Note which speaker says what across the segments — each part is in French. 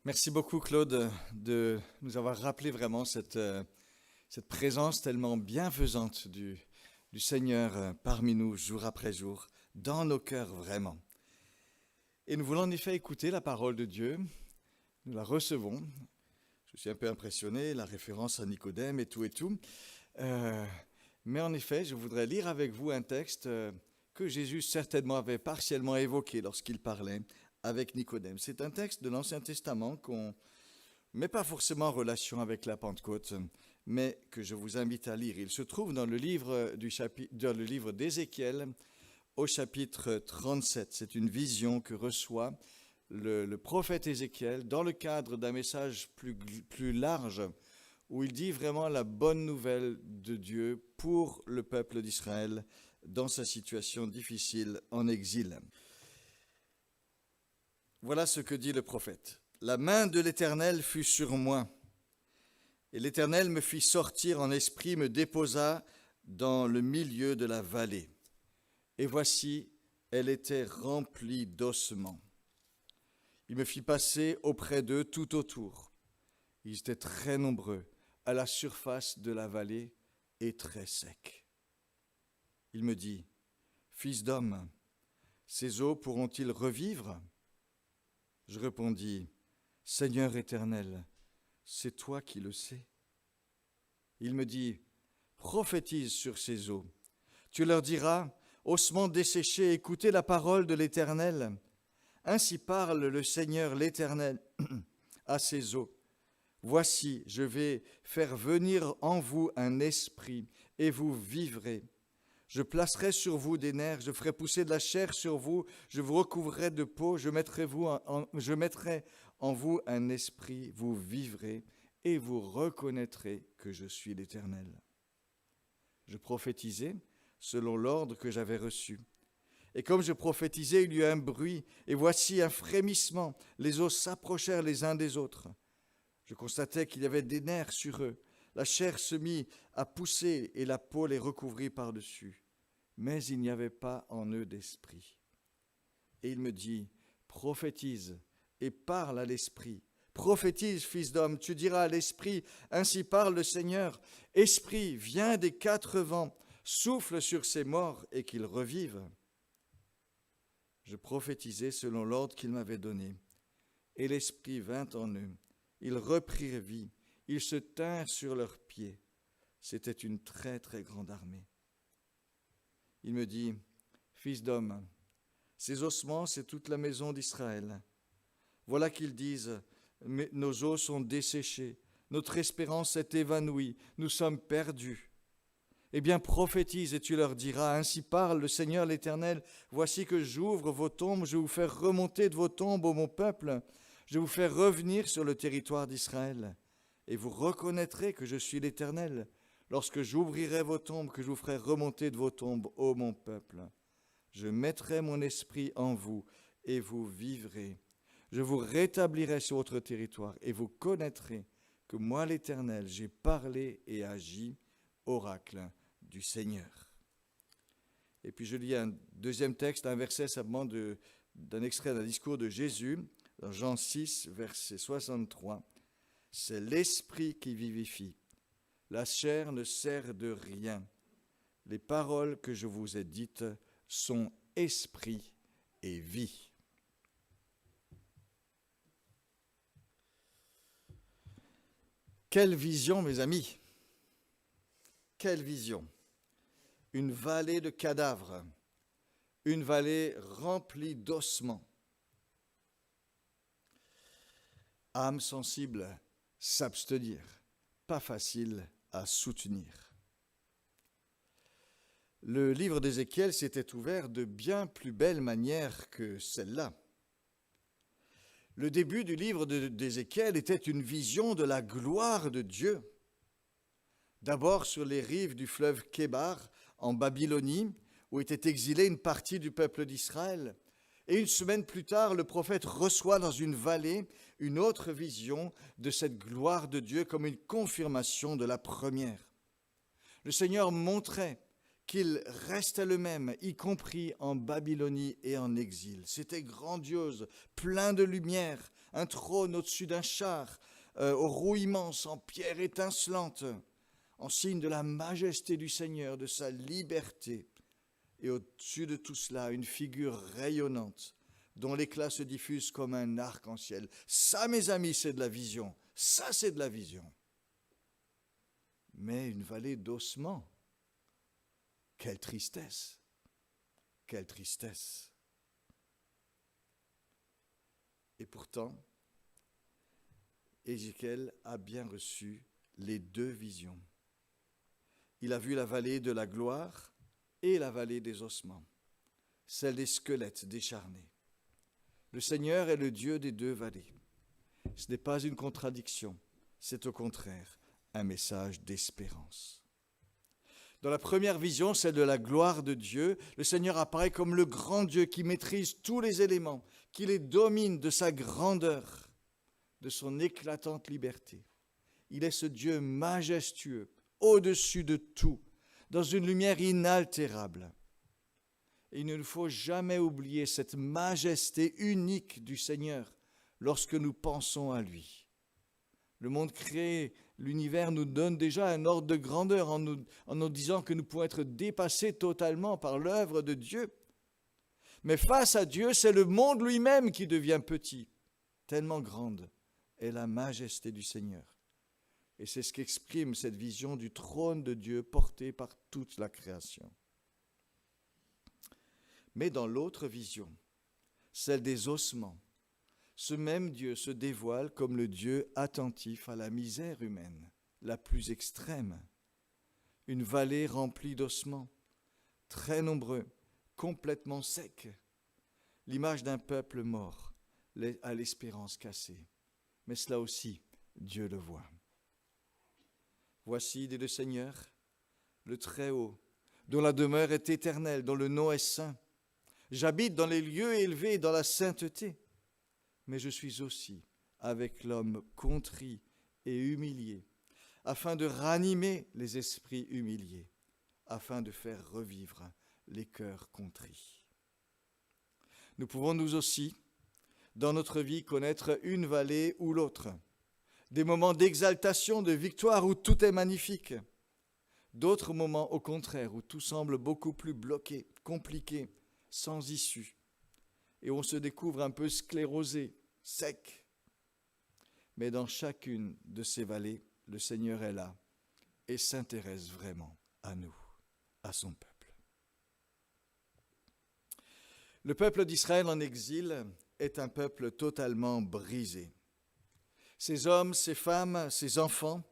Speaker 1: Merci beaucoup, Claude, de nous avoir rappelé vraiment cette présence tellement bienfaisante du Seigneur parmi nous, jour après jour, dans nos cœurs vraiment. Et nous voulons en effet écouter la parole de Dieu, nous la recevons. Je suis un peu impressionné, la référence à Nicodème et tout. Mais en effet, je voudrais lire avec vous un texte que Jésus certainement avait partiellement évoqué lorsqu'il parlait avec Nicodème. C'est un texte de l'Ancien Testament qu'on ne met pas forcément en relation avec la Pentecôte, mais que je vous invite à lire. Il se trouve dans le livre d'Ézéchiel au chapitre 37. C'est une vision que reçoit le prophète Ézéchiel dans le cadre d'un message plus large où il dit vraiment la bonne nouvelle de Dieu pour le peuple d'Israël dans sa situation difficile en exil. Voilà ce que dit le prophète. « La main de l'Éternel fut sur moi, et l'Éternel me fit sortir en esprit, me déposa dans le milieu de la vallée. Et voici, elle était remplie d'ossements. Il me fit passer auprès d'eux tout autour. Ils étaient très nombreux à la surface de la vallée et très secs. Il me dit, « Fils d'homme, ces eaux pourront-ils revivre ?» Je répondis, « Seigneur éternel, c'est toi qui le sais. » Il me dit, « Prophétise sur ces eaux. Tu leur diras, ossements desséchés, écoutez la parole de l'Éternel. Ainsi parle le Seigneur l'Éternel à ces eaux. Voici, je vais faire venir en vous un esprit, et vous vivrez. Je placerai sur vous des nerfs, je ferai pousser de la chair sur vous, je vous recouvrerai de peau, je mettrai en vous un esprit, vous vivrez, et vous reconnaîtrez que je suis l'Éternel. » Je prophétisais selon l'ordre que j'avais reçu. Et comme je prophétisais, il y eut un bruit, et voici un frémissement. Les os s'approchèrent les uns des autres. Je constatais qu'il y avait des nerfs sur eux. La chair se mit à pousser, et la peau les recouvrit par-dessus. Mais il n'y avait pas en eux d'esprit. Et il me dit, prophétise et parle à l'esprit. Prophétise, fils d'homme, tu diras à l'esprit, ainsi parle le Seigneur. Esprit, viens des quatre vents, souffle sur ces morts et qu'ils revivent. Je prophétisais selon l'ordre qu'il m'avait donné. Et l'esprit vint en eux. Ils reprirent vie. Ils se tinrent sur leurs pieds. C'était une très, très grande armée. Il me dit, fils d'homme, ces ossements, c'est toute la maison d'Israël. Voilà qu'ils disent, mais nos os sont desséchés, notre espérance est évanouie, nous sommes perdus. Eh bien, prophétise et tu leur diras, ainsi parle le Seigneur l'Éternel, voici que j'ouvre vos tombes, je vais vous faire remonter de vos tombes, ô mon peuple, je vais vous faire revenir sur le territoire d'Israël, et vous reconnaîtrez que je suis l'Éternel, lorsque j'ouvrirai vos tombes, que je vous ferai remonter de vos tombes, ô mon peuple. Je mettrai mon esprit en vous, et vous vivrez. Je vous rétablirai sur votre territoire, et vous connaîtrez que moi, l'Éternel, j'ai parlé et agi, oracle du Seigneur. Et puis je lis un deuxième texte, un verset simplement d'un extrait d'un discours de Jésus, dans Jean 6, verset 63. C'est l'esprit qui vivifie. La chair ne sert de rien. Les paroles que je vous ai dites sont esprit et vie. Quelle vision, mes amis! Quelle vision! Une vallée de cadavres, une vallée remplie d'ossements. Âme sensible, s'abstenir, pas facile à soutenir. Le livre d'Ézéchiel s'était ouvert de bien plus belle manière que celle-là. Le début du livre d'Ézéchiel était une vision de la gloire de Dieu. D'abord sur les rives du fleuve Kébar, en Babylonie, où était exilée une partie du peuple d'Israël. Et une semaine plus tard, le prophète reçoit dans une vallée une autre vision de cette gloire de Dieu comme une confirmation de la première. Le Seigneur montrait qu'il restait le même, y compris en Babylonie et en exil. C'était grandiose, plein de lumière, un trône au-dessus d'un char, aux roues immenses, en pierre étincelante, en signe de la majesté du Seigneur, de sa liberté. Et au-dessus de tout cela, une figure rayonnante, dont l'éclat se diffuse comme un arc-en-ciel. Ça, mes amis, c'est de la vision. Ça, c'est de la vision. Mais une vallée d'ossements, quelle tristesse! Quelle tristesse! Et pourtant, Ézéchiel a bien reçu les deux visions. Il a vu la vallée de la gloire et la vallée des ossements, celle des squelettes décharnés. Le Seigneur est le Dieu des deux vallées. Ce n'est pas une contradiction, c'est au contraire un message d'espérance. Dans la première vision, celle de la gloire de Dieu, le Seigneur apparaît comme le grand Dieu qui maîtrise tous les éléments, qui les domine de sa grandeur, de son éclatante liberté. Il est ce Dieu majestueux, au-dessus de tout, dans une lumière inaltérable. Et il ne faut jamais oublier cette majesté unique du Seigneur lorsque nous pensons à lui. Le monde créé, l'univers nous donne déjà un ordre de grandeur en nous disant que nous pouvons être dépassés totalement par l'œuvre de Dieu. Mais face à Dieu, c'est le monde lui-même qui devient petit. Tellement grande est la majesté du Seigneur. Et c'est ce qu'exprime cette vision du trône de Dieu porté par toute la création. Mais dans l'autre vision, celle des ossements, ce même Dieu se dévoile comme le Dieu attentif à la misère humaine, la plus extrême. Une vallée remplie d'ossements, très nombreux, complètement secs. L'image d'un peuple mort, à l'espérance cassée. Mais cela aussi, Dieu le voit. Voici, dit le Seigneur, le Très-Haut, dont la demeure est éternelle, dont le nom est saint. J'habite dans les lieux élevés, dans la sainteté. Mais je suis aussi avec l'homme contrit et humilié, afin de ranimer les esprits humiliés, afin de faire revivre les cœurs contrits. Nous pouvons nous aussi, dans notre vie, connaître une vallée ou l'autre, des moments d'exaltation, de victoire où tout est magnifique, d'autres moments au contraire où tout semble beaucoup plus bloqué, compliqué, sans issue, et on se découvre un peu sclérosé, sec. Mais dans chacune de ces vallées, le Seigneur est là et s'intéresse vraiment à nous, à son peuple. Le peuple d'Israël en exil est un peuple totalement brisé. Ces hommes, ces femmes, ces enfants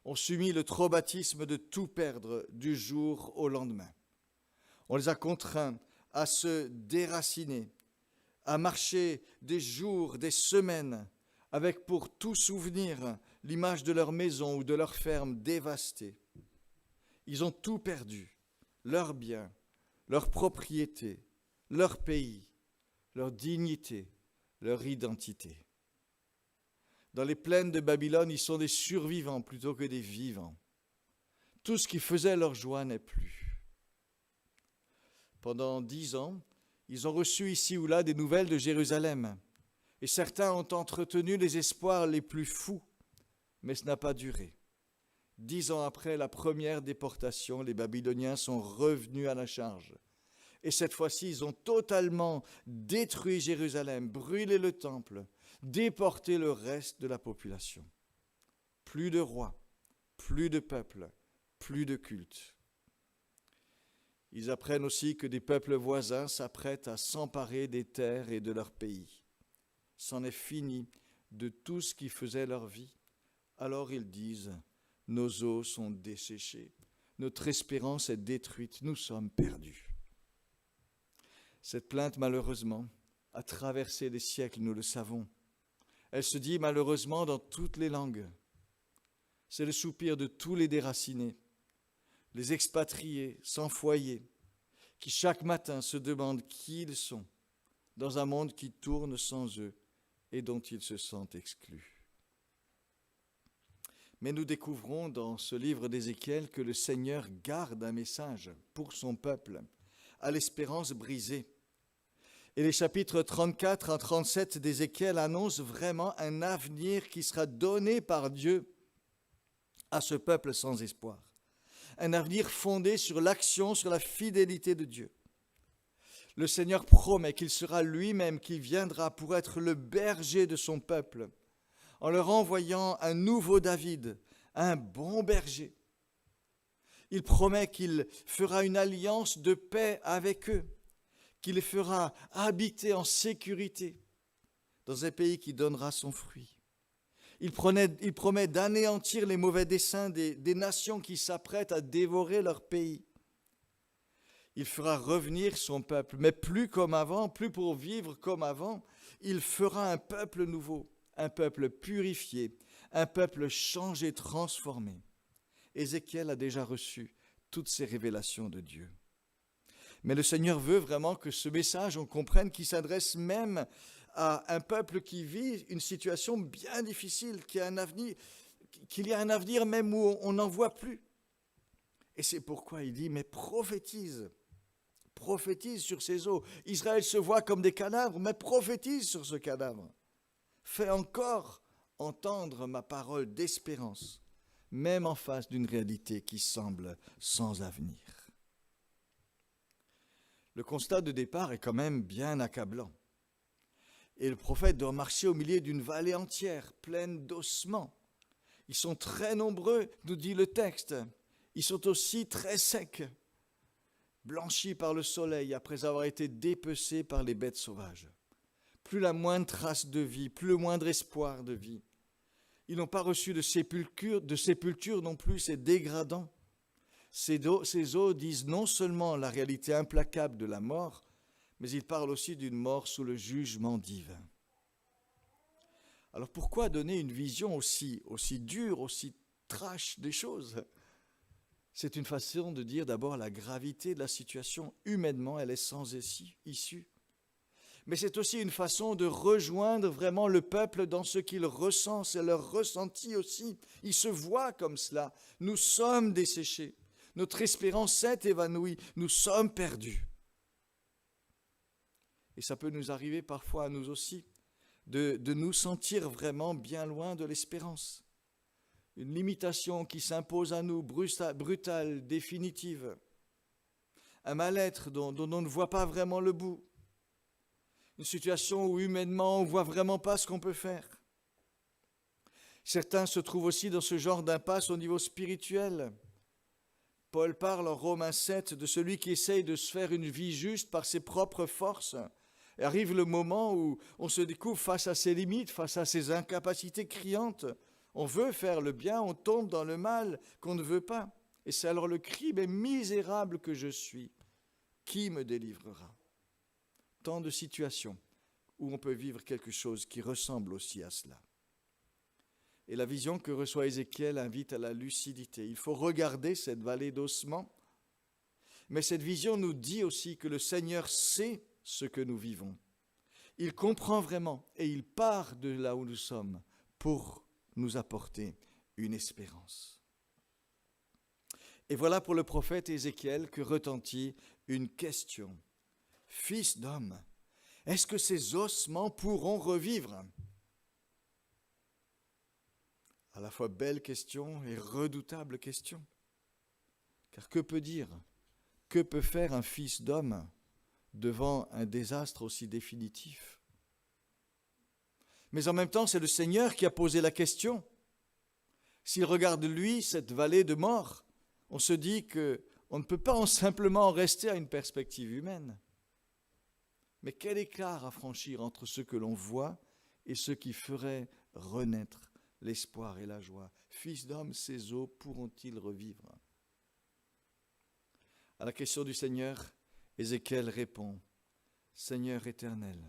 Speaker 1: ont subi le traumatisme de tout perdre du jour au lendemain. On les a contraints à se déraciner, à marcher des jours, des semaines, avec pour tout souvenir l'image de leur maison ou de leur ferme dévastée. Ils ont tout perdu, leurs biens, leurs propriétés, leur pays, leur dignité, leur identité. Dans les plaines de Babylone, ils sont des survivants plutôt que des vivants. Tout ce qui faisait leur joie n'est plus. Pendant 10 ans, ils ont reçu ici ou là des nouvelles de Jérusalem. Et certains ont entretenu les espoirs les plus fous. Mais ce n'a pas duré. 10 ans après la première déportation, les Babyloniens sont revenus à la charge. Et cette fois-ci, ils ont totalement détruit Jérusalem, brûlé le temple, déporté le reste de la population. Plus de rois, plus de peuple, plus de culte. Ils apprennent aussi que des peuples voisins s'apprêtent à s'emparer des terres et de leur pays. C'en est fini de tout ce qui faisait leur vie. Alors ils disent, nos eaux sont desséchées, notre espérance est détruite, nous sommes perdus. Cette plainte, malheureusement, a traversé les siècles, nous le savons. Elle se dit malheureusement dans toutes les langues. C'est le soupir de tous les déracinés, les expatriés sans foyer, qui chaque matin se demandent qui ils sont, dans un monde qui tourne sans eux et dont ils se sentent exclus. Mais nous découvrons dans ce livre d'Ézéchiel que le Seigneur garde un message pour son peuple, à l'espérance brisée. Et les chapitres 34 à 37 d'Ézéchiel annoncent vraiment un avenir qui sera donné par Dieu à ce peuple sans espoir. Un avenir fondé sur l'action, sur la fidélité de Dieu. Le Seigneur promet qu'il sera lui-même qui viendra pour être le berger de son peuple, en leur envoyant un nouveau David, un bon berger. Il promet qu'il fera une alliance de paix avec eux, qu'il les fera habiter en sécurité dans un pays qui donnera son fruit. Il promet d'anéantir les mauvais desseins des nations qui s'apprêtent à dévorer leur pays. Il fera revenir son peuple, mais plus comme avant, plus pour vivre comme avant. Il fera un peuple nouveau, un peuple purifié, un peuple changé, transformé. Ézéchiel a déjà reçu toutes ces révélations de Dieu. Mais le Seigneur veut vraiment que ce message, on comprenne qu'il s'adresse même à un peuple qui vit une situation bien difficile, qu'il y a un avenir même où on n'en voit plus. Et c'est pourquoi il dit, mais prophétise sur ces eaux. Israël se voit comme des cadavres, mais prophétise sur ce cadavre. Fais encore entendre ma parole d'espérance, même en face d'une réalité qui semble sans avenir. Le constat de départ est quand même bien accablant. Et le prophète doit marcher au milieu d'une vallée entière, pleine d'ossements. Ils sont très nombreux, nous dit le texte. Ils sont aussi très secs, blanchis par le soleil après avoir été dépecés par les bêtes sauvages. Plus la moindre trace de vie, plus le moindre espoir de vie. Ils n'ont pas reçu de sépulture non plus, c'est dégradant. Ces eaux disent non seulement la réalité implacable de la mort, mais ils parlent aussi d'une mort sous le jugement divin. Alors pourquoi donner une vision aussi dure, aussi trash des choses ? C'est une façon de dire d'abord la gravité de la situation. Humainement, elle est sans issue. Mais c'est aussi une façon de rejoindre vraiment le peuple dans ce qu'il ressent, c'est leur ressenti aussi. Ils se voient comme cela. Nous sommes desséchés. Notre espérance s'est évanouie. Nous sommes perdus. Et ça peut nous arriver parfois à nous aussi de nous sentir vraiment bien loin de l'espérance. Une limitation qui s'impose à nous, brutale, définitive. Un mal-être dont on ne voit pas vraiment le bout. Une situation où humainement on ne voit vraiment pas ce qu'on peut faire. Certains se trouvent aussi dans ce genre d'impasse au niveau spirituel. Paul parle en Romains 7 de celui qui essaye de se faire une vie juste par ses propres forces. Et arrive le moment où on se découvre face à ses limites, face à ses incapacités criantes. On veut faire le bien, on tombe dans le mal qu'on ne veut pas. Et c'est alors le cri, mais misérable que je suis, qui me délivrera ? Tant de situations où on peut vivre quelque chose qui ressemble aussi à cela. Et la vision que reçoit Ézéchiel invite à la lucidité. Il faut regarder cette vallée d'ossements, mais cette vision nous dit aussi que le Seigneur sait ce que nous vivons. Il comprend vraiment et il part de là où nous sommes pour nous apporter une espérance. Et voilà pour le prophète Ézéchiel que retentit une question. Fils d'homme, est-ce que ces ossements pourront revivre ? À la fois belle question et redoutable question. Car que peut dire ? Que peut faire un fils d'homme devant un désastre aussi définitif ? Mais en même temps, c'est le Seigneur qui a posé la question. S'il regarde lui cette vallée de mort, on se dit qu'on ne peut pas simplement rester à une perspective humaine. Mais quel écart à franchir entre ce que l'on voit et ce qui ferait renaître l'espoir et la joie. Fils d'homme, ces eaux pourront-ils revivre ? À la question du Seigneur, Ézéchiel répond, Seigneur éternel,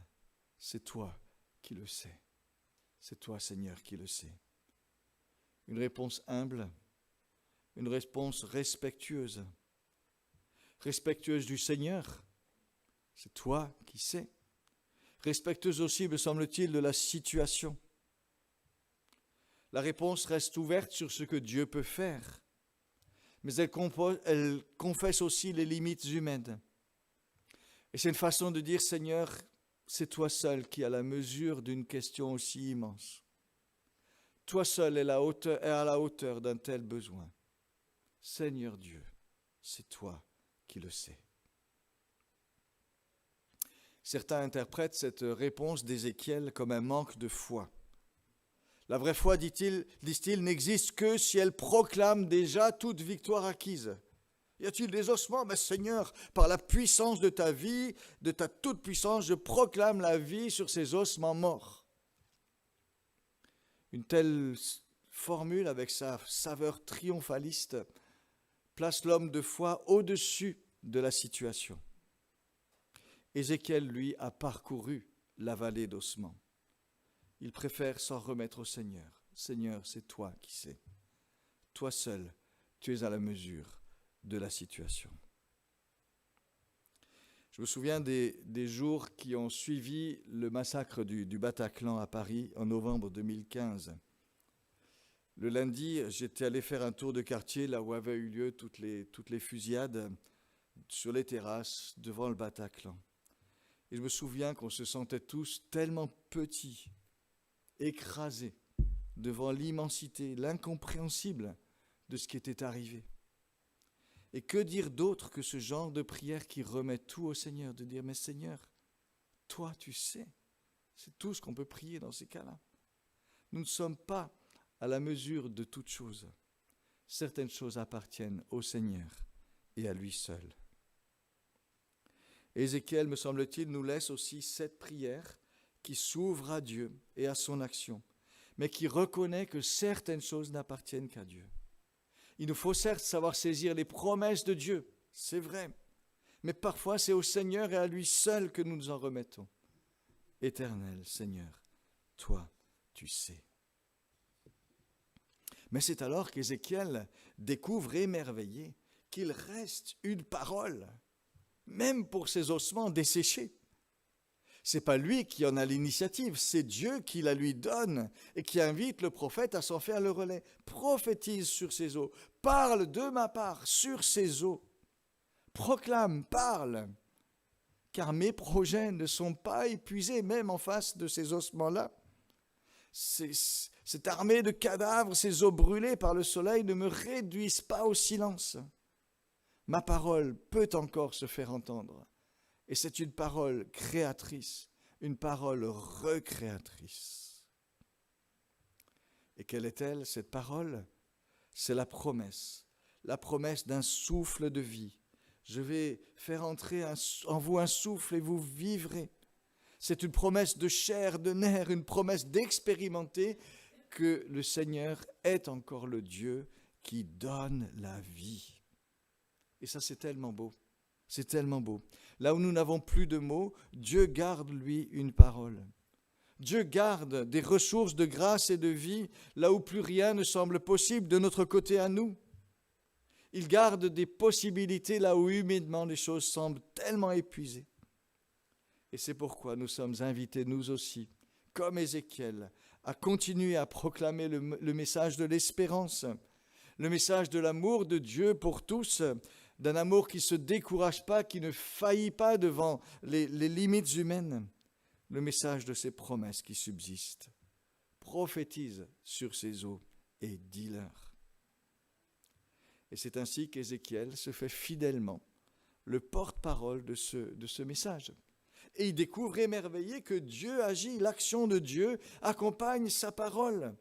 Speaker 1: c'est toi qui le sais. C'est toi, Seigneur, qui le sais. Une réponse humble, une réponse respectueuse. Respectueuse du Seigneur, c'est toi qui sais. Respectueuse aussi, me semble-t-il, de la situation. La réponse reste ouverte sur ce que Dieu peut faire, mais elle confesse aussi les limites humaines. Et c'est une façon de dire, Seigneur, c'est toi seul qui as la mesure d'une question aussi immense. Toi seul est à la hauteur d'un tel besoin. Seigneur Dieu, c'est toi qui le sais. Certains interprètent cette réponse d'Ézéchiel comme un manque de foi. La vraie foi, disent-ils, n'existe que si elle proclame déjà toute victoire acquise. Y a-t-il des ossements? Mais Seigneur, par la puissance de ta vie, de ta toute-puissance, je proclame la vie sur ces ossements morts. Une telle formule, avec sa saveur triomphaliste, place l'homme de foi au-dessus de la situation. Ézéchiel, lui, a parcouru la vallée d'ossements. Il préfère s'en remettre au Seigneur. Seigneur, c'est toi qui sais. Toi seul, tu es à la mesure de la situation. Je me souviens des jours qui ont suivi le massacre du Bataclan à Paris en novembre 2015. Le lundi, j'étais allé faire un tour de quartier là où avaient eu lieu toutes les fusillades sur les terrasses devant le Bataclan. Et je me souviens qu'on se sentait tous tellement petits, écrasés devant l'immensité, l'incompréhensible de ce qui était arrivé. Et que dire d'autre que ce genre de prière qui remet tout au Seigneur, de dire « Mais Seigneur, toi tu sais ». C'est tout ce qu'on peut prier dans ces cas-là. Nous ne sommes pas à la mesure de toutes choses. Certaines choses appartiennent au Seigneur et à lui seul. Ézéchiel, me semble-t-il, nous laisse aussi cette prière qui s'ouvre à Dieu et à son action, mais qui reconnaît que certaines choses n'appartiennent qu'à Dieu. Il nous faut certes savoir saisir les promesses de Dieu, c'est vrai, mais parfois c'est au Seigneur et à lui seul que nous nous en remettons. Éternel Seigneur, toi, tu sais. Mais c'est alors qu'Ézéchiel découvre émerveillé qu'il reste une parole, même pour ces ossements desséchés. C'est pas lui qui en a l'initiative, c'est Dieu qui la lui donne et qui invite le prophète à s'en faire le relais. Prophétise sur ces eaux, parle de ma part sur ces eaux, proclame, parle, car mes projets ne sont pas épuisés même en face de ces ossements-là. Cette armée de cadavres, ces eaux brûlées par le soleil ne me réduisent pas au silence. Ma parole peut encore se faire entendre. Et c'est une parole créatrice, une parole recréatrice. Et quelle est-elle, cette parole? C'est la promesse d'un souffle de vie. Je vais faire entrer en vous un souffle et vous vivrez. C'est une promesse de chair, de nerf, une promesse d'expérimenter que le Seigneur est encore le Dieu qui donne la vie. Et ça, c'est tellement beau. C'est tellement beau. Là où nous n'avons plus de mots, Dieu garde, lui, une parole. Dieu garde des ressources de grâce et de vie là où plus rien ne semble possible de notre côté à nous. Il garde des possibilités là où humainement les choses semblent tellement épuisées. Et c'est pourquoi nous sommes invités, nous aussi, comme Ézéchiel, à continuer à proclamer le message de l'espérance, le message de l'amour de Dieu pour tous, d'un amour qui ne se décourage pas, qui ne faillit pas devant les limites humaines, le message de ses promesses qui subsistent. Prophétise sur ces eaux et dis-leur. Et c'est ainsi qu'Ézéchiel se fait fidèlement le porte-parole de ce message. Et il découvre émerveillé que Dieu agit, l'action de Dieu accompagne sa parole.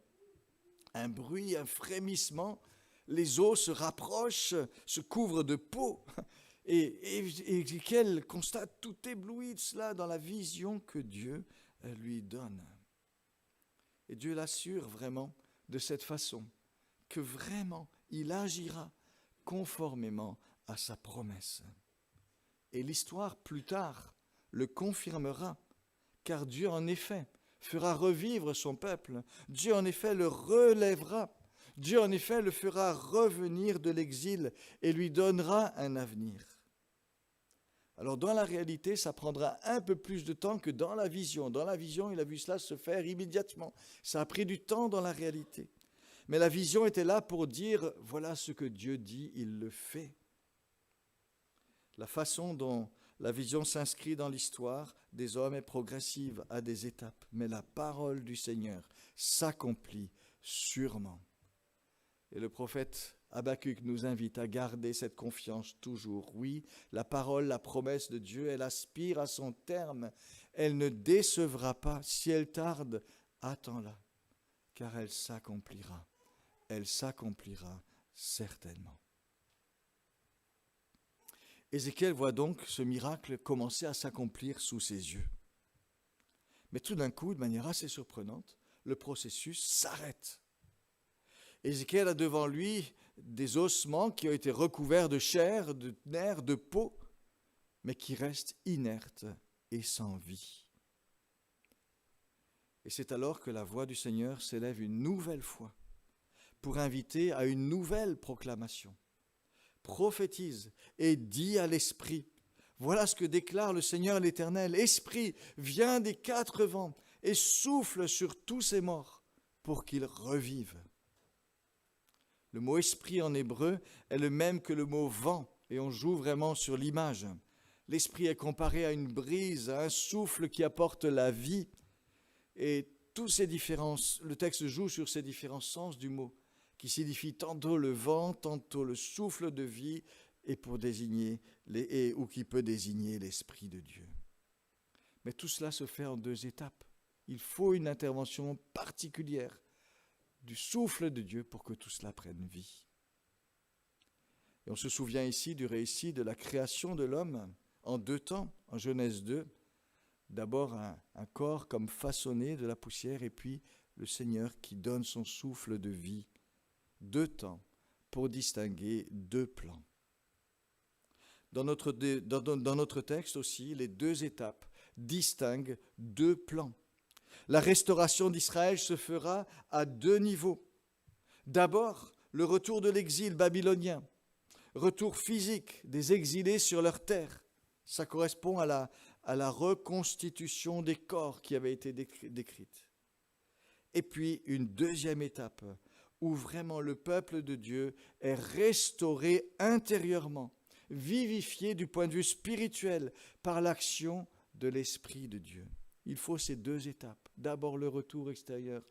Speaker 1: Un bruit, un frémissement, les eaux se rapprochent, se couvrent de peau. Et Ézéchiel constate tout ébloui de cela dans la vision que Dieu lui donne. Et Dieu l'assure vraiment de cette façon, que vraiment il agira conformément à sa promesse. Et l'histoire plus tard le confirmera, car Dieu en effet fera revivre son peuple, Dieu en effet le relèvera, Dieu en effet le fera revenir de l'exil et lui donnera un avenir. Alors dans la réalité, ça prendra un peu plus de temps que dans la vision. Dans la vision, il a vu cela se faire immédiatement. Ça a pris du temps dans la réalité. Mais la vision était là pour dire, voilà ce que Dieu dit, il le fait. La façon dont La vision s'inscrit dans l'histoire des hommes et progressive à des étapes, mais la parole du Seigneur s'accomplit sûrement. Et le prophète Habakkuk nous invite à garder cette confiance toujours. Oui, la parole, la promesse de Dieu, elle aspire à son terme. Elle ne décevra pas. Si elle tarde, attends-la, car elle s'accomplira. Elle s'accomplira certainement. Ézéchiel voit donc ce miracle commencer à s'accomplir sous ses yeux. Mais tout d'un coup, de manière assez surprenante, le processus s'arrête. Ézéchiel a devant lui des ossements qui ont été recouverts de chair, de nerfs, de peau, mais qui restent inertes et sans vie. Et c'est alors que la voix du Seigneur s'élève une nouvelle fois pour inviter à une nouvelle proclamation. Prophétise et dis à l'Esprit. Voilà ce que déclare le Seigneur l'Éternel. Esprit, viens des quatre vents et souffle sur tous ces morts pour qu'ils revivent. Le mot esprit en hébreu est le même que le mot vent et on joue vraiment sur l'image. L'esprit est comparé à une brise, à un souffle qui apporte la vie. Et le texte joue sur ces différents sens du mot, qui signifie tantôt le vent, tantôt le souffle de vie, et ou qui peut désigner l'Esprit de Dieu. Mais tout cela se fait en deux étapes. Il faut une intervention particulière du souffle de Dieu pour que tout cela prenne vie. Et on se souvient ici du récit de la création de l'homme en deux temps, en Genèse 2. D'abord un corps comme façonné de la poussière et puis le Seigneur qui donne son souffle de vie. Deux temps pour distinguer deux plans. Dans notre texte aussi, les deux étapes distinguent deux plans. La restauration d'Israël se fera à deux niveaux. D'abord, le retour de l'exil babylonien, retour physique des exilés sur leur terre. Ça correspond à la reconstitution des corps qui avait été décrite. Et puis une deuxième étape où vraiment le peuple de Dieu est restauré intérieurement, vivifié du point de vue spirituel par l'action de l'Esprit de Dieu. Il faut ces deux étapes. D'abord le retour extérieur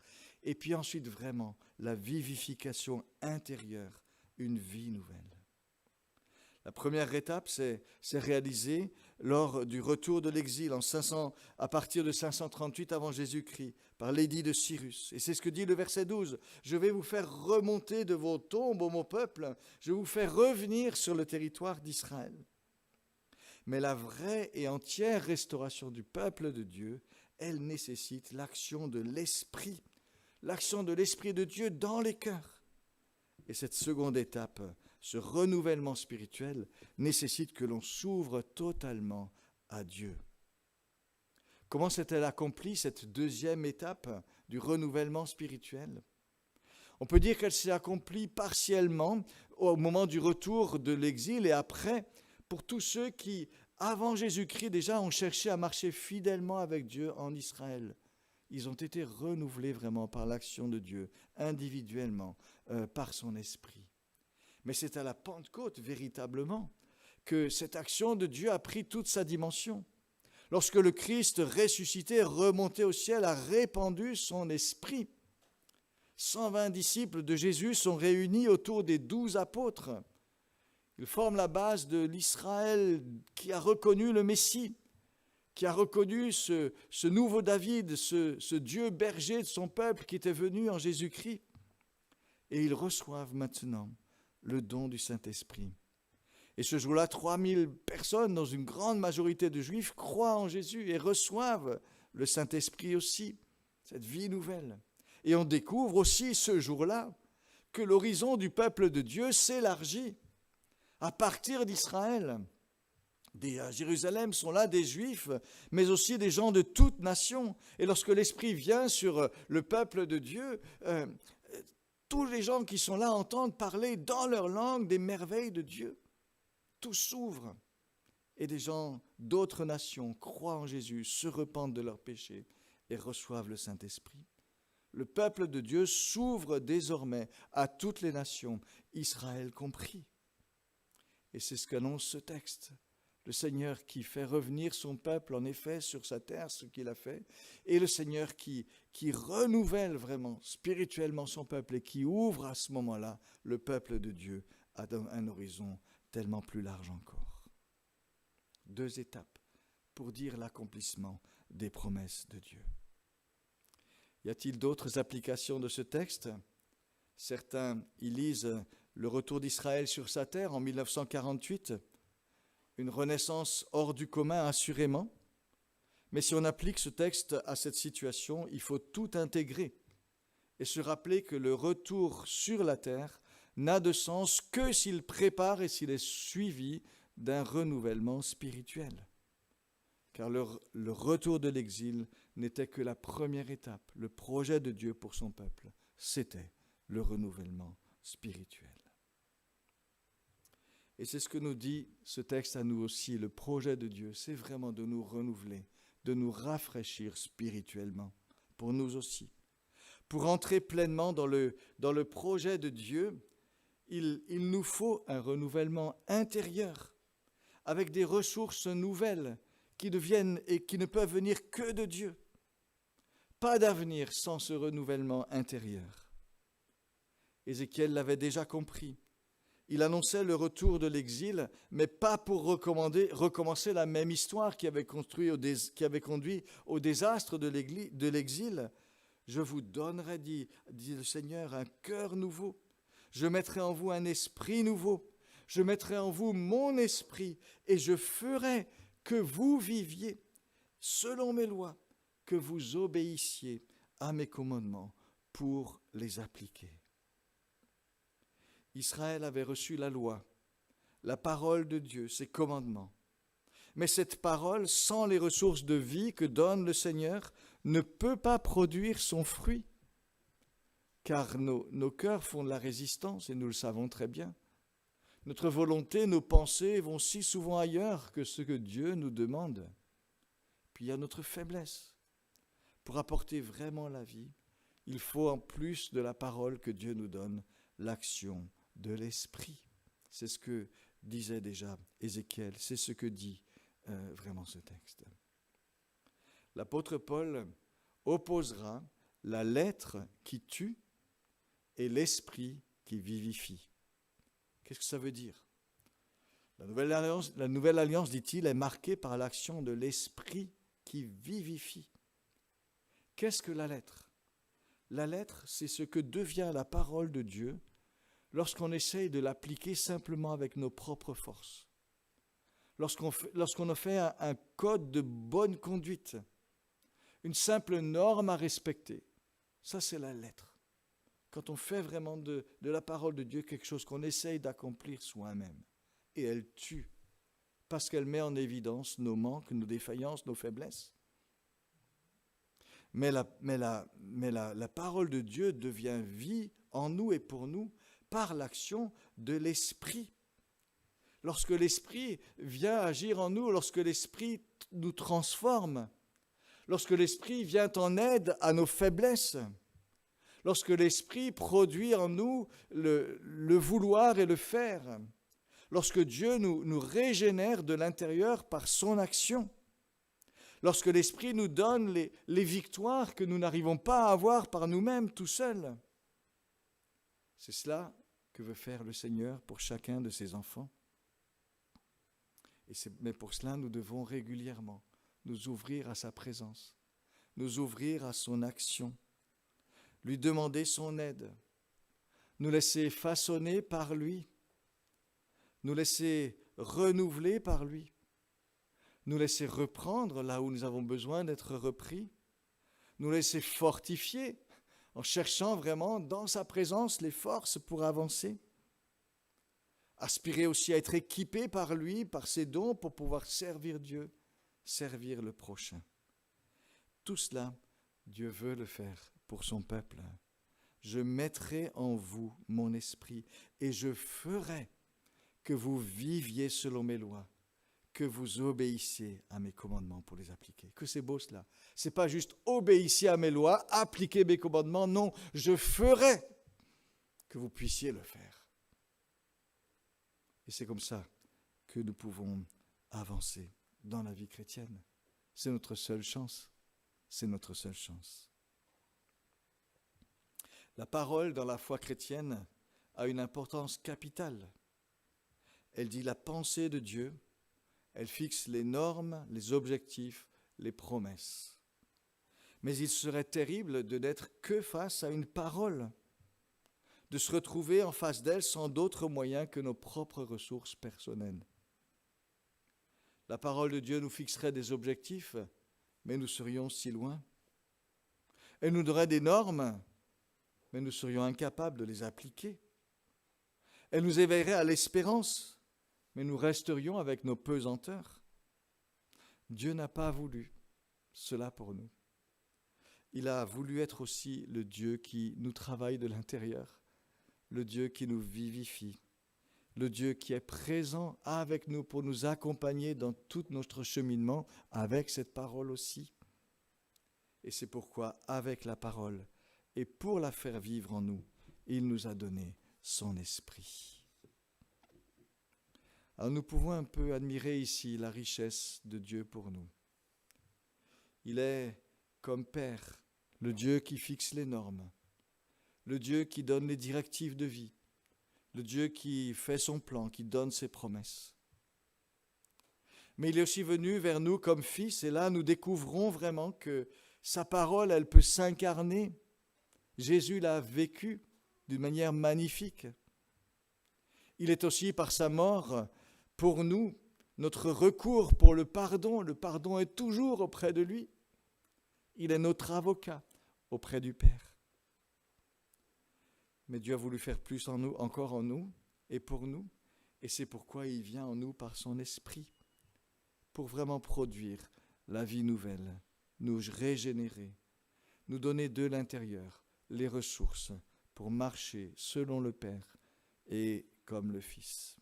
Speaker 1: et puis ensuite vraiment la vivification intérieure, une vie nouvelle. La première étape, c'est réalisé lors du retour de l'exil à partir de 538 avant Jésus-Christ, par l'édit de Cyrus. Et c'est ce que dit le verset 12. « Je vais vous faire remonter de vos tombes, ô mon peuple, je vais vous faire revenir sur le territoire d'Israël. » Mais la vraie et entière restauration du peuple de Dieu, elle nécessite l'action de l'Esprit de Dieu dans les cœurs. Et cette seconde étape, ce renouvellement spirituel, nécessite que l'on s'ouvre totalement à Dieu. Comment s'est-elle accomplie cette deuxième étape du renouvellement spirituel ? On peut dire qu'elle s'est accomplie partiellement au moment du retour de l'exil et après, pour tous ceux qui, avant Jésus-Christ déjà, ont cherché à marcher fidèlement avec Dieu en Israël. Ils ont été renouvelés vraiment par l'action de Dieu, individuellement, par son esprit. Mais c'est à la Pentecôte, véritablement, que cette action de Dieu a pris toute sa dimension. Lorsque le Christ ressuscité, remonté au ciel, a répandu son esprit. 120 disciples de Jésus sont réunis autour des 12 apôtres. Ils forment la base de l'Israël qui a reconnu le Messie, qui a reconnu ce nouveau David, ce Dieu berger de son peuple qui était venu en Jésus-Christ. Et ils reçoivent maintenant le don du Saint-Esprit. Et ce jour-là, 3000 personnes, dans une grande majorité de Juifs, croient en Jésus et reçoivent le Saint-Esprit aussi, cette vie nouvelle. Et on découvre aussi ce jour-là que l'horizon du peuple de Dieu s'élargit à partir d'Israël. À Jérusalem sont là des Juifs, mais aussi des gens de toutes nations. Et lorsque l'Esprit vient sur le peuple de Dieu, tous les gens qui sont là entendent parler dans leur langue des merveilles de Dieu. Tout s'ouvre et des gens d'autres nations croient en Jésus, se repentent de leurs péchés et reçoivent le Saint-Esprit. Le peuple de Dieu s'ouvre désormais à toutes les nations, Israël compris. Et c'est ce qu'annonce ce texte. Le Seigneur qui fait revenir son peuple, en effet, sur sa terre, ce qu'il a fait. Et le Seigneur qui renouvelle vraiment spirituellement son peuple et qui ouvre à ce moment-là le peuple de Dieu à un horizon tellement plus large encore. 2 étapes pour dire l'accomplissement des promesses de Dieu. Y a-t-il d'autres applications de ce texte? Certains y lisent le retour d'Israël sur sa terre en 1948, une renaissance hors du commun assurément. Mais si on applique ce texte à cette situation, il faut tout intégrer et se rappeler que le retour sur la terre n'a de sens que s'il prépare et s'il est suivi d'un renouvellement spirituel. Car le retour de l'exil n'était que la première étape. Le projet de Dieu pour son peuple, c'était le renouvellement spirituel. Et c'est ce que nous dit ce texte à nous aussi. Le projet de Dieu, c'est vraiment de nous renouveler, de nous rafraîchir spirituellement, pour nous aussi. Pour entrer pleinement dans le projet de Dieu, il nous faut un renouvellement intérieur, avec des ressources nouvelles qui deviennent et qui ne peuvent venir que de Dieu. Pas d'avenir sans ce renouvellement intérieur. Ézéchiel l'avait déjà compris. Il annonçait le retour de l'exil, mais pas pour recommencer la même histoire qui avait conduit au désastre de l'exil. Je vous donnerai, dit le Seigneur, un cœur nouveau. Je mettrai en vous un esprit nouveau. Je mettrai en vous mon esprit et je ferai que vous viviez selon mes lois, que vous obéissiez à mes commandements pour les appliquer. Israël avait reçu la loi, la parole de Dieu, ses commandements. Mais cette parole, sans les ressources de vie que donne le Seigneur, ne peut pas produire son fruit. Car nos cœurs font de la résistance, et nous le savons très bien. Notre volonté, nos pensées vont si souvent ailleurs que ce que Dieu nous demande. Puis il y a notre faiblesse. Pour apporter vraiment la vie, il faut en plus de la parole que Dieu nous donne, l'action de l'esprit. C'est ce que disait déjà Ézéchiel, c'est ce que dit vraiment ce texte. L'apôtre Paul opposera la lettre qui tue et l'esprit qui vivifie. Qu'est-ce que ça veut dire? La nouvelle alliance, dit-il, est marquée par l'action de l'esprit qui vivifie. Qu'est-ce que la lettre? La lettre, c'est ce que devient la parole de Dieu lorsqu'on essaye de l'appliquer simplement avec nos propres forces. Lorsqu'on a fait un code de bonne conduite, une simple norme à respecter, ça c'est la lettre. Quand on fait vraiment de la parole de Dieu quelque chose qu'on essaye d'accomplir soi-même. Et elle tue, parce qu'elle met en évidence nos manques, nos défaillances, nos faiblesses. Mais la parole de Dieu devient vie en nous et pour nous par l'action de l'Esprit. Lorsque l'Esprit vient agir en nous, lorsque l'Esprit nous transforme, lorsque l'Esprit vient en aide à nos faiblesses, lorsque l'Esprit produit en nous le vouloir et le faire, lorsque Dieu nous régénère de l'intérieur par son action, lorsque l'Esprit nous donne les victoires que nous n'arrivons pas à avoir par nous-mêmes tout seuls. C'est cela que veut faire le Seigneur pour chacun de ses enfants. Mais pour cela, nous devons régulièrement nous ouvrir à sa présence, nous ouvrir à son action, lui demander son aide, nous laisser façonner par lui, nous laisser renouveler par lui, nous laisser reprendre là où nous avons besoin d'être repris, nous laisser fortifier en cherchant vraiment dans sa présence les forces pour avancer, aspirer aussi à être équipé par lui, par ses dons pour pouvoir servir Dieu, servir le prochain. Tout cela, Dieu veut le faire pour son peuple. Je mettrai en vous mon esprit et je ferai que vous viviez selon mes lois, que vous obéissiez à mes commandements pour les appliquer. Que c'est beau cela. C'est pas juste obéissiez à mes lois, appliquez mes commandements. Non, je ferai que vous puissiez le faire. Et c'est comme ça que nous pouvons avancer dans la vie chrétienne. C'est notre seule chance. C'est notre seule chance. La parole dans la foi chrétienne a une importance capitale. Elle dit la pensée de Dieu, elle fixe les normes, les objectifs, les promesses. Mais il serait terrible de n'être que face à une parole, de se retrouver en face d'elle sans d'autres moyens que nos propres ressources personnelles. La parole de Dieu nous fixerait des objectifs, mais nous serions si loin. Elle nous donnerait des normes, mais nous serions incapables de les appliquer. Elle nous éveillerait à l'espérance, mais nous resterions avec nos pesanteurs. Dieu n'a pas voulu cela pour nous. Il a voulu être aussi le Dieu qui nous travaille de l'intérieur, le Dieu qui nous vivifie, le Dieu qui est présent avec nous pour nous accompagner dans tout notre cheminement avec cette parole aussi. Et c'est pourquoi, avec la parole et pour la faire vivre en nous, il nous a donné son esprit. Alors nous pouvons un peu admirer ici la richesse de Dieu pour nous. Il est comme Père, le Dieu qui fixe les normes, le Dieu qui donne les directives de vie, le Dieu qui fait son plan, qui donne ses promesses. Mais il est aussi venu vers nous comme Fils, et là nous découvrons vraiment que sa parole, elle peut s'incarner. Jésus l'a vécu d'une manière magnifique. Il est aussi par sa mort, pour nous, notre recours pour le pardon. Le pardon est toujours auprès de lui. Il est notre avocat auprès du Père. Mais Dieu a voulu faire plus en nous, encore en nous et pour nous. Et c'est pourquoi il vient en nous par son esprit, pour vraiment produire la vie nouvelle, nous régénérer, nous donner de l'intérieur les ressources pour marcher selon le Père et comme le Fils.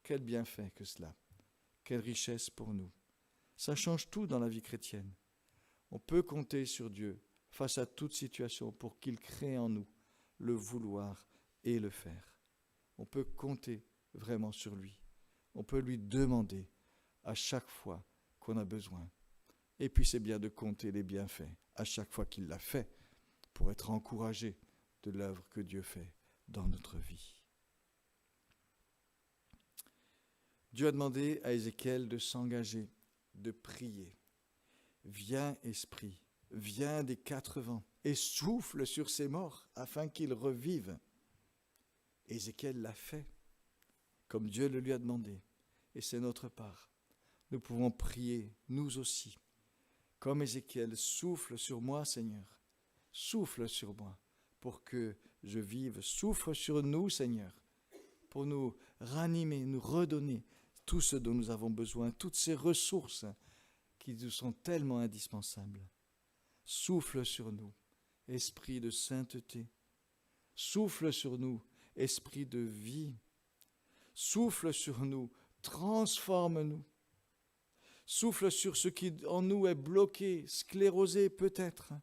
Speaker 1: Quel bienfait que cela, quelle richesse pour nous. Ça change tout dans la vie chrétienne. On peut compter sur Dieu face à toute situation pour qu'il crée en nous le vouloir et le faire. On peut compter vraiment sur lui. On peut lui demander à chaque fois qu'on a besoin. Et puis c'est bien de compter les bienfaits à chaque fois qu'il l'a fait pour être encouragé de l'œuvre que Dieu fait dans notre vie. Dieu a demandé à Ézéchiel de s'engager, de prier. Viens, Esprit, viens des 4 vents et souffle sur ces morts afin qu'ils revivent. Ézéchiel l'a fait, comme Dieu le lui a demandé. Et c'est notre part. Nous pouvons prier, nous aussi. Comme Ézéchiel, souffle sur moi, Seigneur. Souffle sur moi pour que je vive. Souffle sur nous, Seigneur, pour nous ranimer, nous redonner tout ce dont nous avons besoin, toutes ces ressources qui nous sont tellement indispensables. Souffle sur nous, esprit de sainteté. Souffle sur nous, esprit de vie. Souffle sur nous, transforme-nous. Souffle sur ce qui en nous est bloqué, sclérosé peut-être.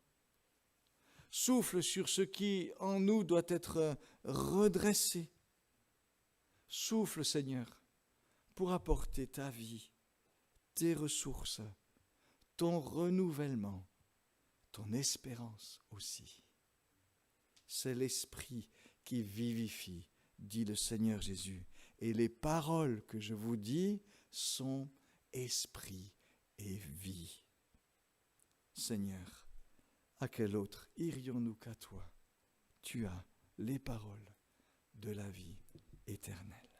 Speaker 1: Souffle sur ce qui en nous doit être redressé. Souffle, Seigneur, pour apporter ta vie, tes ressources, ton renouvellement, ton espérance aussi. C'est l'Esprit qui vivifie, dit le Seigneur Jésus. Et les paroles que je vous dis sont esprit et vie. Seigneur, à quel autre irions-nous qu'à toi? Tu as les paroles de la vie éternelle.